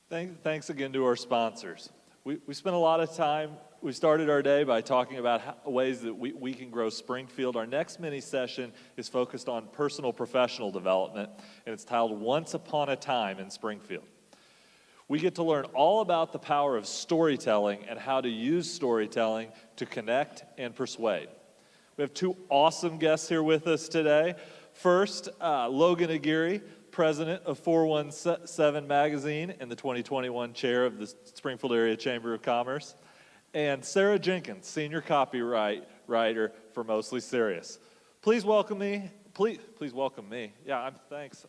Thanks again to our sponsors. We spent a lot of time, we started our day by talking about ways that we can grow Springfield. Our next mini session is focused on personal professional development, and it's titled Once Upon a Time in Springfield. We get to learn all about the power of storytelling and how to use storytelling to connect and persuade. We have two awesome guests here with us today. First, Logan Aguirre, president of 417 Magazine and the 2021 chair of the Springfield Area Chamber of Commerce, and Sarah Jenkins, senior copywriter for Mostly Serious. Please welcome me. Please welcome me. Yeah, thanks.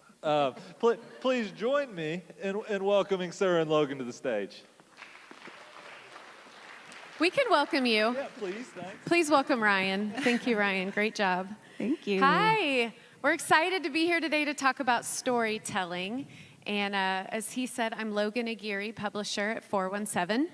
Please join me in welcoming Sarah and Logan to the stage. We can welcome you. Yeah, please, thanks. Please welcome Ryan. Thank you, Ryan. Great job. Thank you. Hi. We're excited to be here today to talk about storytelling. And as he said, I'm Logan Aguirre, publisher at 417.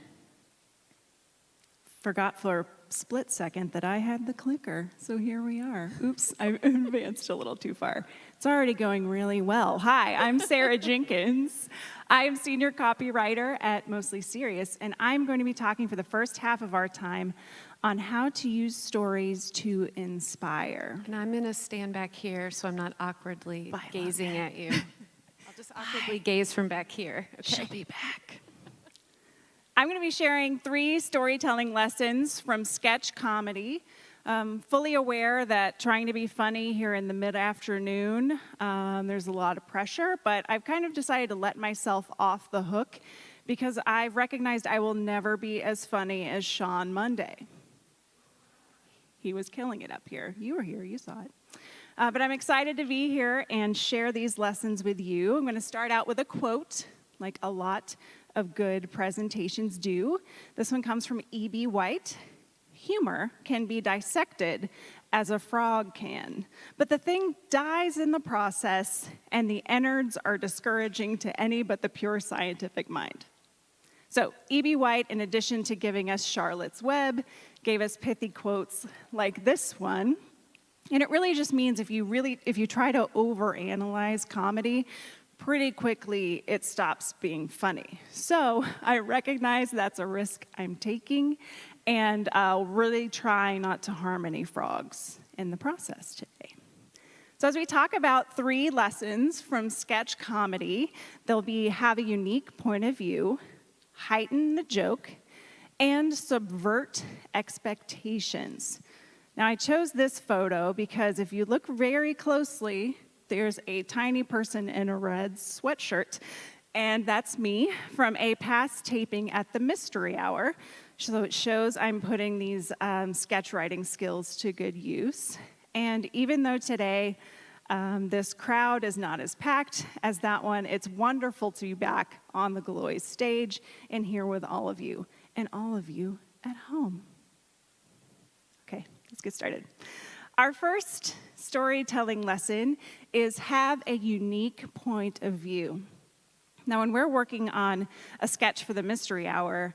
Forgot for a split second that I had the clicker, so here we are. Oops, I advanced a little too far. It's already going really well. Hi, I'm Sarah Jenkins. I am senior copywriter at Mostly Serious, and I'm going to be talking for the first half of our time on how to use stories to inspire. And I'm going to stand back here so I'm not awkwardly gazing at you. I'll just awkwardly gaze from back here. Okay. She'll be back. I'm going to be sharing 3 storytelling lessons from sketch comedy. Fully aware that trying to be funny here in the mid-afternoon, there's a lot of pressure, but I've kind of decided to let myself off the hook because I've recognized I will never be as funny as Sean Monday. He was killing it up here. You were here, you saw it. But I'm excited to be here and share these lessons with you. I'm going to start out with a quote, like a lot of good presentations do. This one comes from E.B. White. Humor can be dissected as a frog can, but the thing dies in the process, and the innards are discouraging to any but the pure scientific mind. So E.B. White, in addition to giving us Charlotte's Web, gave us pithy quotes like this one. And it really just means if you try to overanalyze comedy, pretty quickly it stops being funny. So I recognize that's a risk I'm taking, and I'll really try not to harm any frogs in the process today. So as we talk about 3 lessons from sketch comedy, they'll be have a unique point of view, heighten the joke, and subvert expectations. Now I chose this photo because if you look very closely, there's a tiny person in a red sweatshirt, and that's me from a past taping at the Mystery Hour. So it shows I'm putting these sketch writing skills to good use. And even though today this crowd is not as packed as that one, it's wonderful to be back on the Galois stage and here with all of you, and all of you at home. Okay, let's get started. Our first storytelling lesson is have a unique point of view. Now, when we're working on a sketch for the Mystery Hour,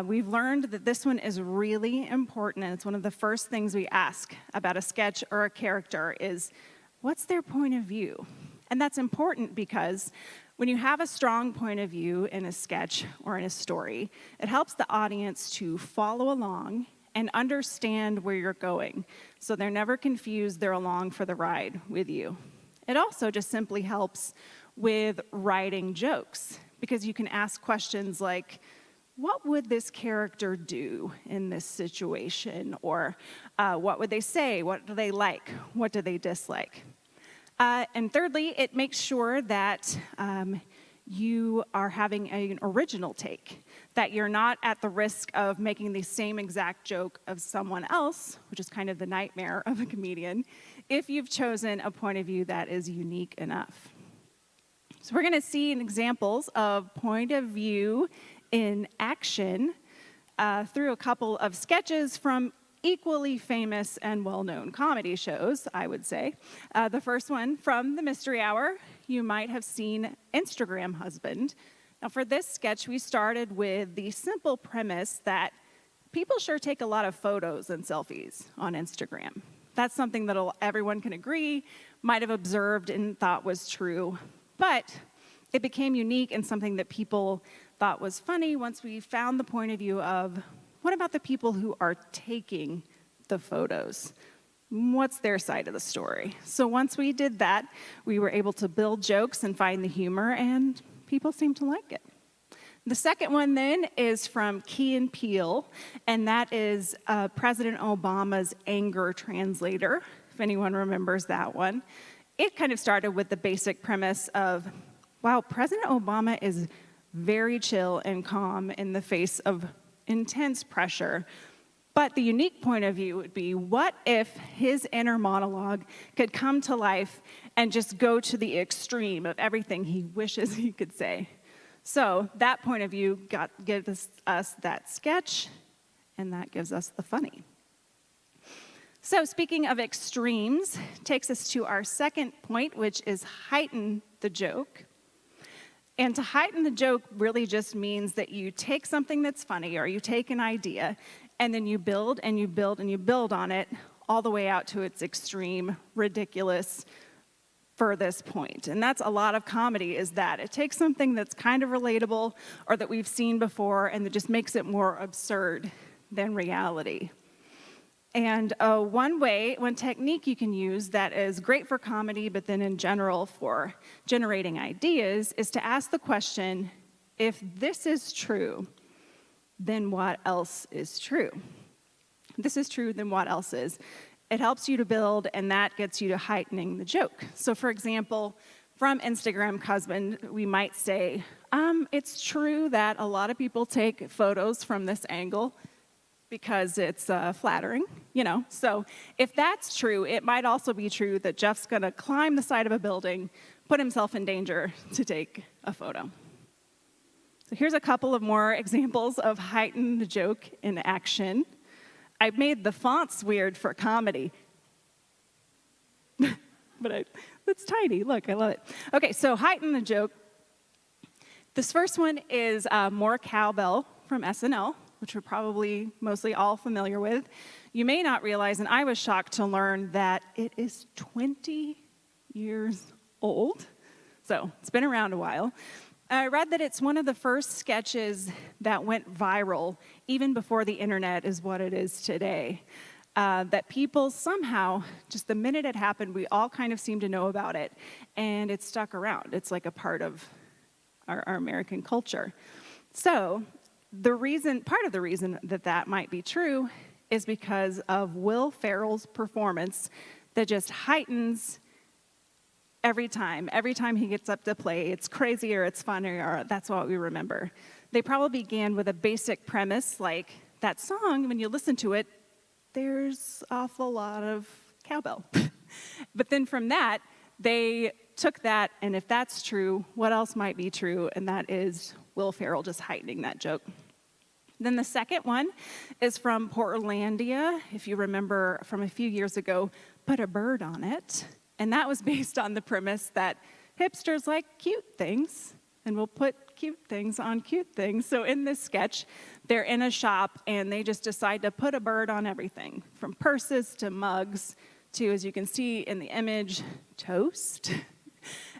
we've learned that this one is really important, and it's one of the first things we ask about a sketch or a character is, what's their point of view? And that's important because when you have a strong point of view in a sketch or in a story, it helps the audience to follow along and understand where you're going. So they're never confused, they're along for the ride with you. It also just simply helps with writing jokes, because you can ask questions like, what would this character do in this situation? Or what would they say? What do they like? What do they dislike? And thirdly, it makes sure that you are having an original take, that you're not at the risk of making the same exact joke of someone else, which is kind of the nightmare of a comedian, if you've chosen a point of view that is unique enough. So we're going to see examples of point of view in action through a couple of sketches from equally famous and well-known comedy shows, I would say. The first one from the Mystery Hour, you might have seen Instagram Husband. Now for this sketch, we started with the simple premise that people sure take a lot of photos and selfies on Instagram. That's something that everyone can agree, might have observed and thought was true. But it became unique and something that people thought was funny once we found the point of view of, what about the people who are taking the photos? What's their side of the story? So once we did that, we were able to build jokes and find the humor, and people seemed to like it. The second one then is from Key and Peele, and that is President Obama's anger translator, if anyone remembers that one. It kind of started with the basic premise of, wow, President Obama is very chill and calm in the face of intense pressure. But the unique point of view would be, what if his inner monologue could come to life and just go to the extreme of everything he wishes he could say? So that point of view gives us that sketch, and that gives us the funny. So speaking of extremes, takes us to our second point, which is heighten the joke. And to heighten the joke really just means that you take something that's funny, or you take an idea, and then you build and you build and you build on it all the way out to its extreme, ridiculous, furthest point. And that's a lot of comedy, is that it takes something that's kind of relatable or that we've seen before, and that just makes it more absurd than reality. And one technique you can use that is great for comedy, but then in general for generating ideas, is to ask the question, if this is true, then what else is true? This is true, then what else is? It helps you to build, and that gets you to heightening the joke. So for example, from Instagram husband, we might say, it's true that a lot of people take photos from this angle because it's flattering, you know. So if that's true, it might also be true that Jeff's gonna climb the side of a building, put himself in danger to take a photo. So here's a couple of more examples of heighten the joke in action. I made the fonts weird for comedy. But it's tiny, look, I love it. Okay, so heighten the joke. This first one is more cowbell from SNL, which we're probably mostly all familiar with. You may not realize, and I was shocked to learn, that it is 20 years old. So it's been around a while. I read that it's one of the first sketches that went viral, even before the internet is what it is today. That people somehow, just the minute it happened, we all kind of seem to know about it, and it stuck around. It's like a part of our American culture. So part of the reason that might be true is because of Will Ferrell's performance that just heightens every time he gets up to play. It's crazier, it's funnier, that's what we remember. They probably began with a basic premise like that song, when you listen to it, there's an awful lot of cowbell. But then from that, they took that, and if that's true, what else might be true? And that is Will Ferrell just heightening that joke. Then the second one is from Portlandia. If you remember from a few years ago, put a bird on it. And that was based on the premise that hipsters like cute things, and we'll put cute things on cute things. So in this sketch, they're in a shop, and they just decide to put a bird on everything, from purses to mugs to, as you can see in the image, toast.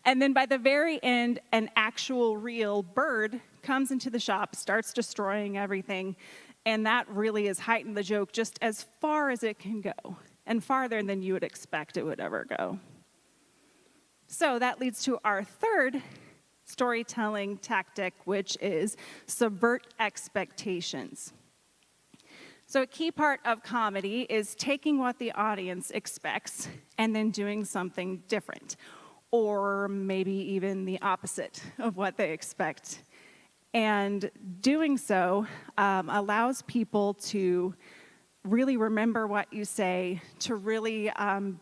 And then by the very end, an actual real bird comes into the shop, starts destroying everything, and that really is heightened the joke just as far as it can go, and farther than you would expect it would ever go. So that leads to our third storytelling tactic, which is subvert expectations. So a key part of comedy is taking what the audience expects and then doing something different, or maybe even the opposite of what they expect. And doing so allows people to really remember what you say, to really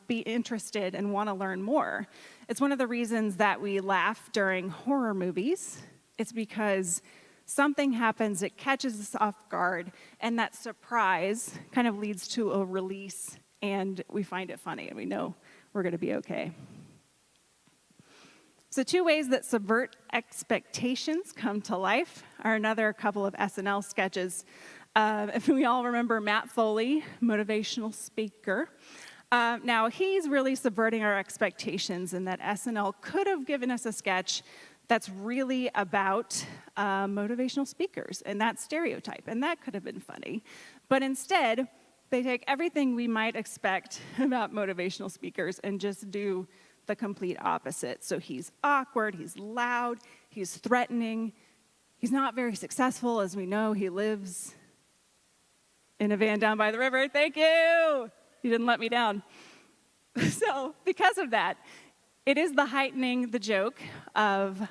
be interested and want to learn more. It's one of the reasons that we laugh during horror movies. It's because something happens, it catches us off guard, and that surprise kind of leads to a release, and we find it funny, and we know we're going to be okay. So 2 ways that subvert expectations come to life are another couple of SNL sketches. If we all remember Matt Foley, motivational speaker. Now, he's really subverting our expectations in that SNL could have given us a sketch that's really about motivational speakers and that stereotype, and that could have been funny. But instead, they take everything we might expect about motivational speakers and just do the complete opposite. So he's awkward, he's loud, he's threatening, he's not very successful. As we know, he lives in a van down by the river. Thank you! You didn't let me down. So because of that, it is the heightening the joke of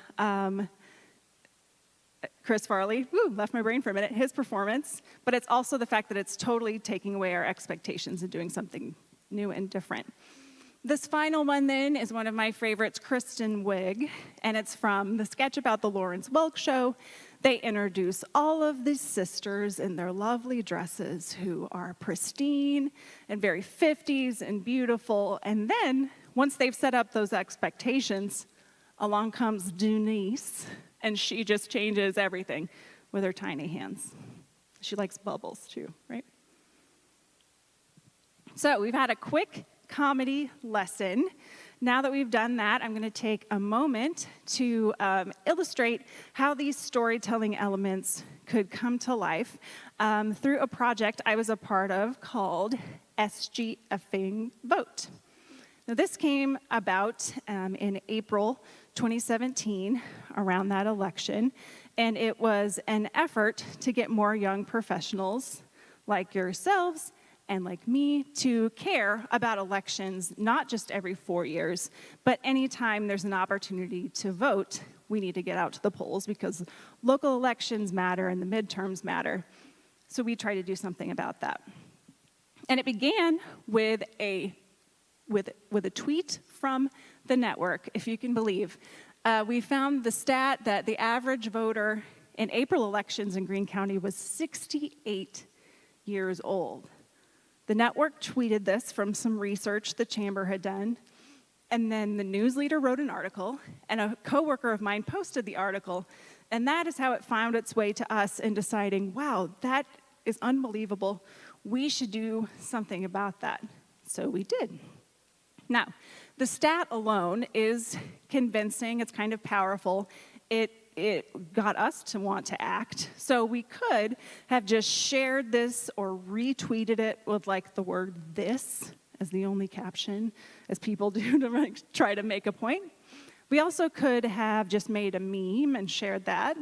Chris Farley, left my brain for a minute, his performance, but it's also the fact that it's totally taking away our expectations and doing something new and different. This final one then is one of my favorites, Kristen Wiig, and it's from the sketch about the Lawrence Welk Show. They introduce all of these sisters in their lovely dresses who are pristine and very 50s and beautiful, and then once they've set up those expectations, along comes Denise, and she just changes everything with her tiny hands. She likes bubbles too, right? So we've had a quick comedy lesson. Now that we've done that, I'm going to take a moment to illustrate how these storytelling elements could come to life through a project I was a part of called SGFing Vote. Now, this came about in April 2017, around that election, and it was an effort to get more young professionals like yourselves and like me to care about elections, not just every 4 years, but anytime there's an opportunity to vote, we need to get out to the polls because local elections matter and the midterms matter. So we try to do something about that. And it began with a tweet from the network, if you can believe. We found the stat that the average voter in April elections in Greene County was 68 years old. The network tweeted this from some research the chamber had done, and then the news leader wrote an article, and a coworker of mine posted the article, and that is how it found its way to us in deciding, wow, that is unbelievable. We should do something about that. So we did. Now, the stat alone is convincing. It's kind of powerful. It got us to want to act. So we could have just shared this or retweeted it with like the word "this" as the only caption, as people do to try to make a point. We also could have just made a meme and shared that.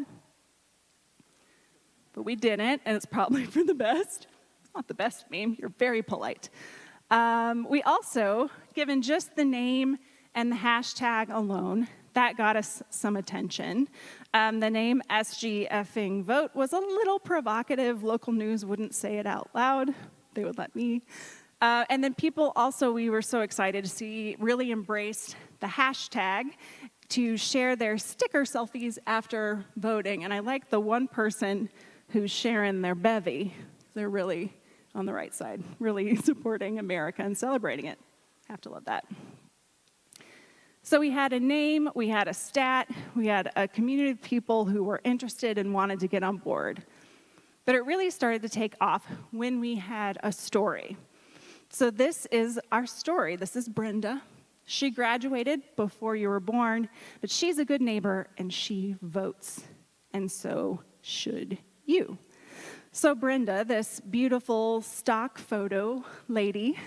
But we didn't, and it's probably for the best. It's not the best meme. You're very polite. We also, given just the name and the hashtag alone, that got us some attention. The name SGFing Vote was a little provocative. Local news wouldn't say it out loud. They would let me. And then people also, we were so excited to see, really embraced the hashtag to share their sticker selfies after voting. And I like the one person who's sharing their bevy. They're really on the right side, really supporting America and celebrating it. Have to love that. So we had a name, we had a stat, we had a community of people who were interested and wanted to get on board. But it really started to take off when we had a story. So this is our story. This is Brenda. She graduated before you were born, but she's a good neighbor and she votes. And so should you. So Brenda, this beautiful stock photo lady,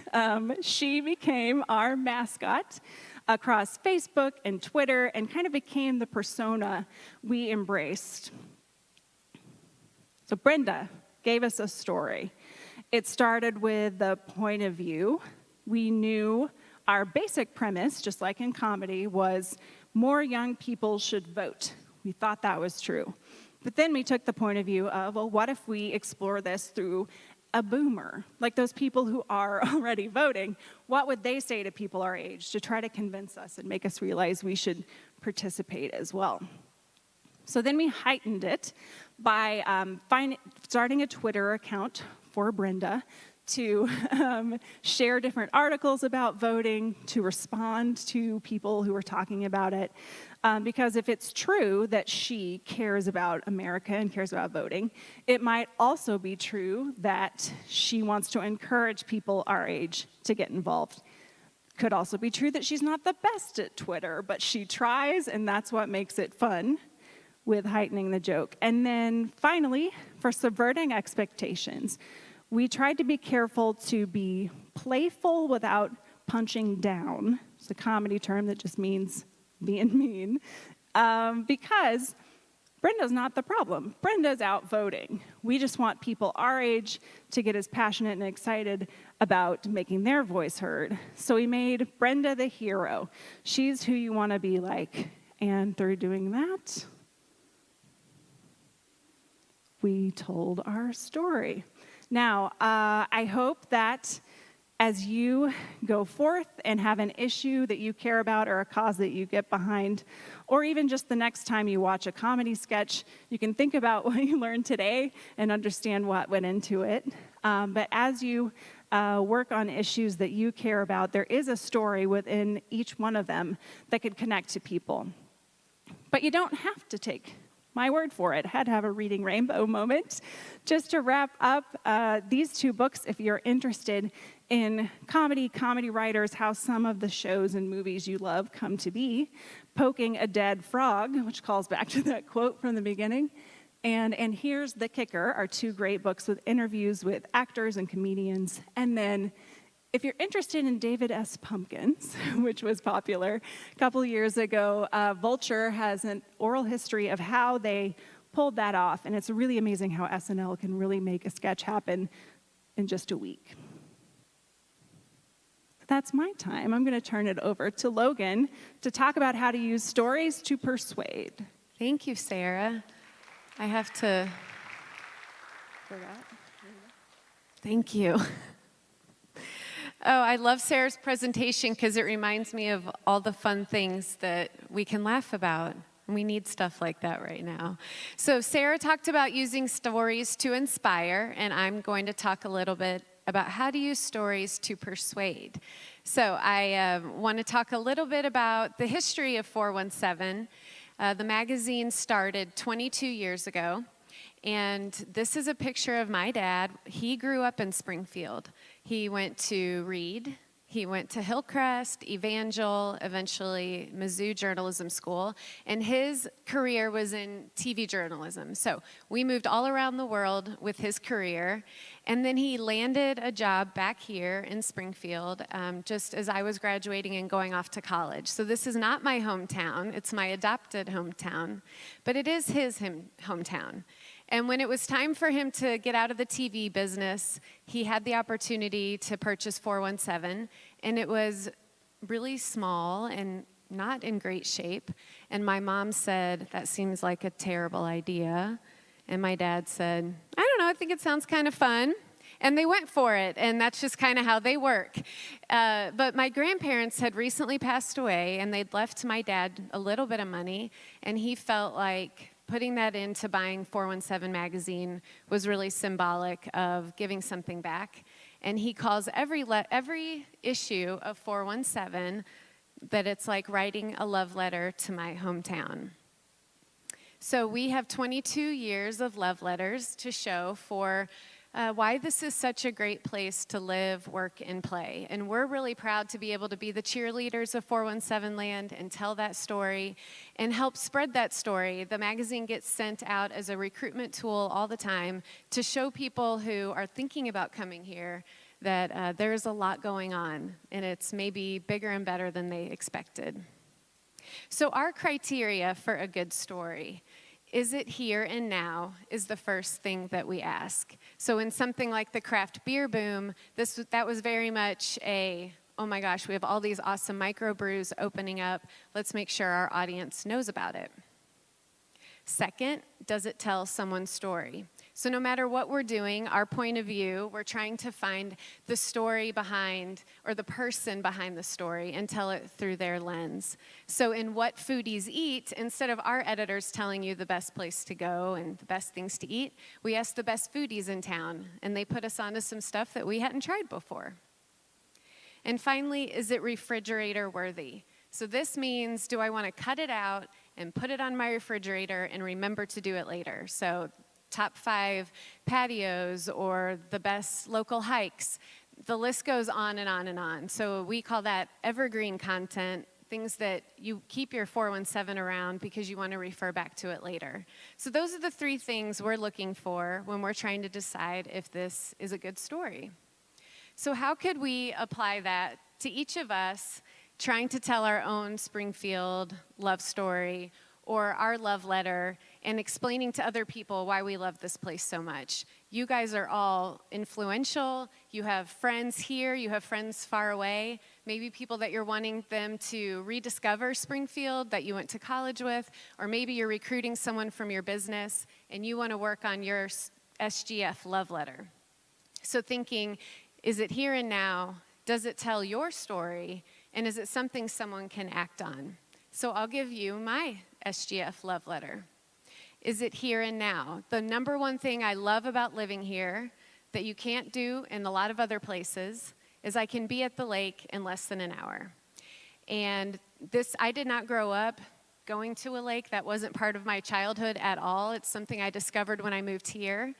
she became our mascot across Facebook and Twitter and kind of became the persona we embraced. So Brenda gave us a story. It started with the point of view. We knew our basic premise, just like in comedy, was more young people should vote. We thought that was true. But then we took the point of view of, well, what if we explore this through a boomer? Like those people who are already voting, what would they say to people our age to try to convince us and make us realize we should participate as well? So then we heightened it by starting a Twitter account for Brenda to share different articles about voting, to respond to people who are talking about it. Because if it's true that she cares about America and cares about voting, it might also be true that she wants to encourage people our age to get involved. Could also be true that she's not the best at Twitter, but she tries, and that's what makes it fun with heightening the joke. And then finally, for subverting expectations, we tried to be careful to be playful without punching down. It's a comedy term that just means being mean, because Brenda's not the problem. Brenda's out voting. We just want people our age to get as passionate and excited about making their voice heard. So we made Brenda the hero. She's who you want to be like. And through doing that, we told our story. Now, I hope that as you go forth and have an issue that you care about or a cause that you get behind, or even just the next time you watch a comedy sketch, you can think about what you learned today and understand what went into it. But as you work on issues that you care about, there is a story within each one of them that could connect to people. But you don't have to take my word for it. Had to have a reading rainbow moment. Just to wrap up, these two books, if you're interested in comedy writers, how some of the shows and movies you love come to be, Poking a Dead Frog, which calls back to that quote from the beginning, and Here's the Kicker, are two great books with interviews with actors and comedians. And then if you're interested in David S. Pumpkins, which was popular a couple of years ago, Vulture has an oral history of how they pulled that off, and it's really amazing how SNL can really make a sketch happen in just a week. That's my time. I'm going to turn it over to Logan to talk about how to use stories to persuade. Thank you, Sarah. I have to... Thank you. Oh, I love Sarah's presentation because it reminds me of all the fun things that we can laugh about. We need stuff like that right now. So Sarah talked about using stories to inspire, and I'm going to talk a little bit about how to use stories to persuade. So I want to talk a little bit about the history of 417. The magazine started 22 years ago, and this is a picture of my dad. He grew up in Springfield. He went to Reed, he went to Hillcrest, Evangel, eventually Mizzou Journalism School, and his career was in TV journalism. So we moved all around the world with his career, and then he landed a job back here in Springfield just as I was graduating and going off to college. So this is not my hometown, it's my adopted hometown, but it is his hometown. And when it was time for him to get out of the TV business, he had the opportunity to purchase 417, and it was really small and not in great shape. And my mom said, "That seems like a terrible idea." And my dad said, "I don't know, I think it sounds kind of fun." And they went for it, and that's just kind of how they work. But my grandparents had recently passed away, and they'd left my dad a little bit of money, and he felt like putting that into buying 417 magazine was really symbolic of giving something back. And he calls every issue of 417 that it's like writing a love letter to my hometown. So we have 22 years of love letters to show for why this is such a great place to live, work, and play. And we're really proud to be able to be the cheerleaders of 417 Land and tell that story and help spread that story. The magazine gets sent out as a recruitment tool all the time to show people who are thinking about coming here that there's a lot going on, and it's maybe bigger and better than they expected. So our criteria for a good story: is it here and now, is the first thing that we ask. So in something like the craft beer boom, that was very much a, oh my gosh, we have all these awesome microbrews opening up. Let's make sure our audience knows about it. Second, does it tell someone's story? So no matter what we're doing, our point of view, we're trying to find the story behind, or the person behind the story, and tell it through their lens. So in What Foodies Eat, instead of our editors telling you the best place to go and the best things to eat, we asked the best foodies in town, and they put us onto some stuff that we hadn't tried before. And finally, is it refrigerator worthy? So this means, do I want to cut it out and put it on my refrigerator and remember to do it later? So top 5 patios or the best local hikes. The list goes on and on and on. So we call that evergreen content, things that you keep your 417 around because you want to refer back to it later. So those are the 3 things we're looking for when we're trying to decide if this is a good story. So how could we apply that to each of us trying to tell our own Springfield love story or our love letter and explaining to other people why we love this place so much? You guys are all influential. You have friends here. You have friends far away. Maybe people that you're wanting them to rediscover Springfield that you went to college with, or maybe you're recruiting someone from your business and you want to work on your SGF love letter. So thinking, is it here and now? Does it tell your story? And is it something someone can act on? So I'll give you my SGF love letter. Is it here and now? The number one thing I love about living here that you can't do in a lot of other places is I can be at the lake in less than an hour. And I did not grow up going to a lake. That wasn't part of my childhood at all. It's something I discovered when I moved here.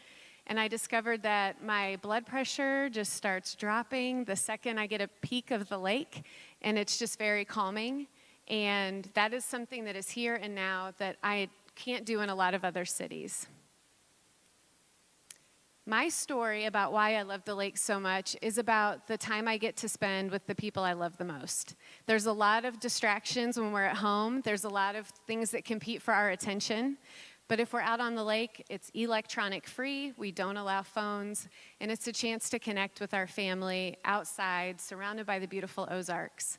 And I discovered that my blood pressure just starts dropping the second I get a peek of the lake, and it's just very calming. And that is something that is here and now that I can't do in a lot of other cities. My story about why I love the lake so much is about the time I get to spend with the people I love the most. There's a lot of distractions when we're at home. There's a lot of things that compete for our attention. But if we're out on the lake, it's electronic free, we don't allow phones, and it's a chance to connect with our family outside, surrounded by the beautiful Ozarks.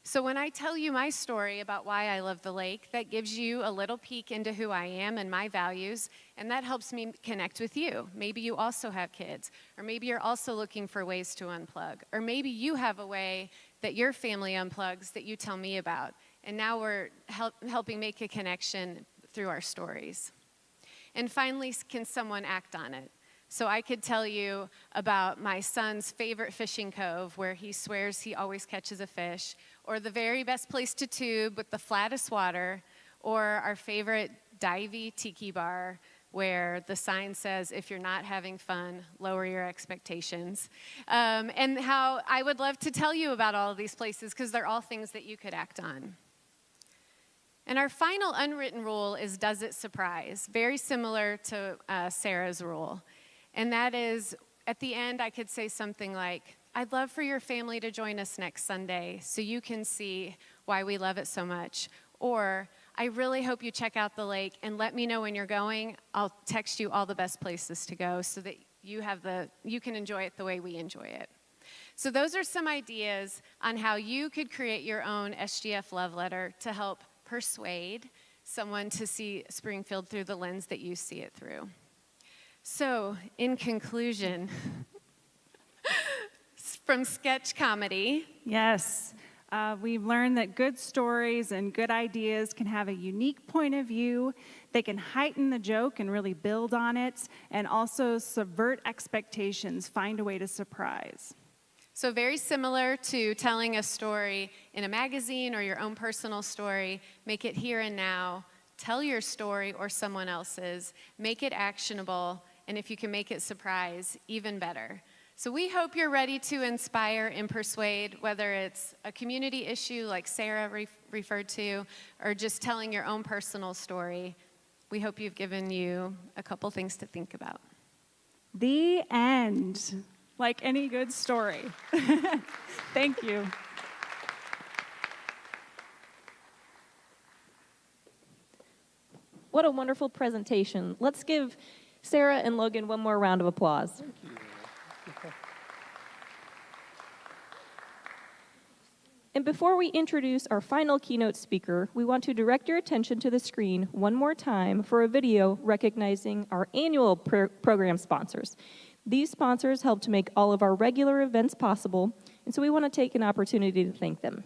So when I tell you my story about why I love the lake, that gives you a little peek into who I am and my values, and that helps me connect with you. Maybe you also have kids, or maybe you're also looking for ways to unplug, or maybe you have a way that your family unplugs that you tell me about, and now we're helping make a connection through our stories. And finally, can someone act on it? So I could tell you about my son's favorite fishing cove where he swears he always catches a fish, or the very best place to tube with the flattest water, or our favorite divey tiki bar where the sign says, if you're not having fun, lower your expectations. And how I would love to tell you about all of these places because they're all things that you could act on. And our final unwritten rule is, does it surprise? Very similar to Sarah's rule. And that is, at the end, I could say something like, I'd love for your family to join us next Sunday so you can see why we love it so much. Or, I really hope you check out the lake and let me know when you're going. I'll text you all the best places to go so that you can enjoy it the way we enjoy it. So those are some ideas on how you could create your own SGF love letter to help persuade someone to see Springfield through the lens that you see it through. So, in conclusion, from sketch comedy. Yes, we've learned that good stories and good ideas can have a unique point of view. They can heighten the joke and really build on it, and also subvert expectations, find a way to surprise. So very similar to telling a story in a magazine or your own personal story, make it here and now, tell your story or someone else's, make it actionable, and if you can make it surprise, even better. So we hope you're ready to inspire and persuade, whether it's a community issue like Sarah referred to, or just telling your own personal story. We hope you've given you a couple things to think about. The end. Like any good story. Thank you. What a wonderful presentation. Let's give Sarah and Logan one more round of applause. Thank you. And before we introduce our final keynote speaker, we want to direct your attention to the screen one more time for a video recognizing our annual program sponsors. These sponsors help to make all of our regular events possible, and so we want to take an opportunity to thank them.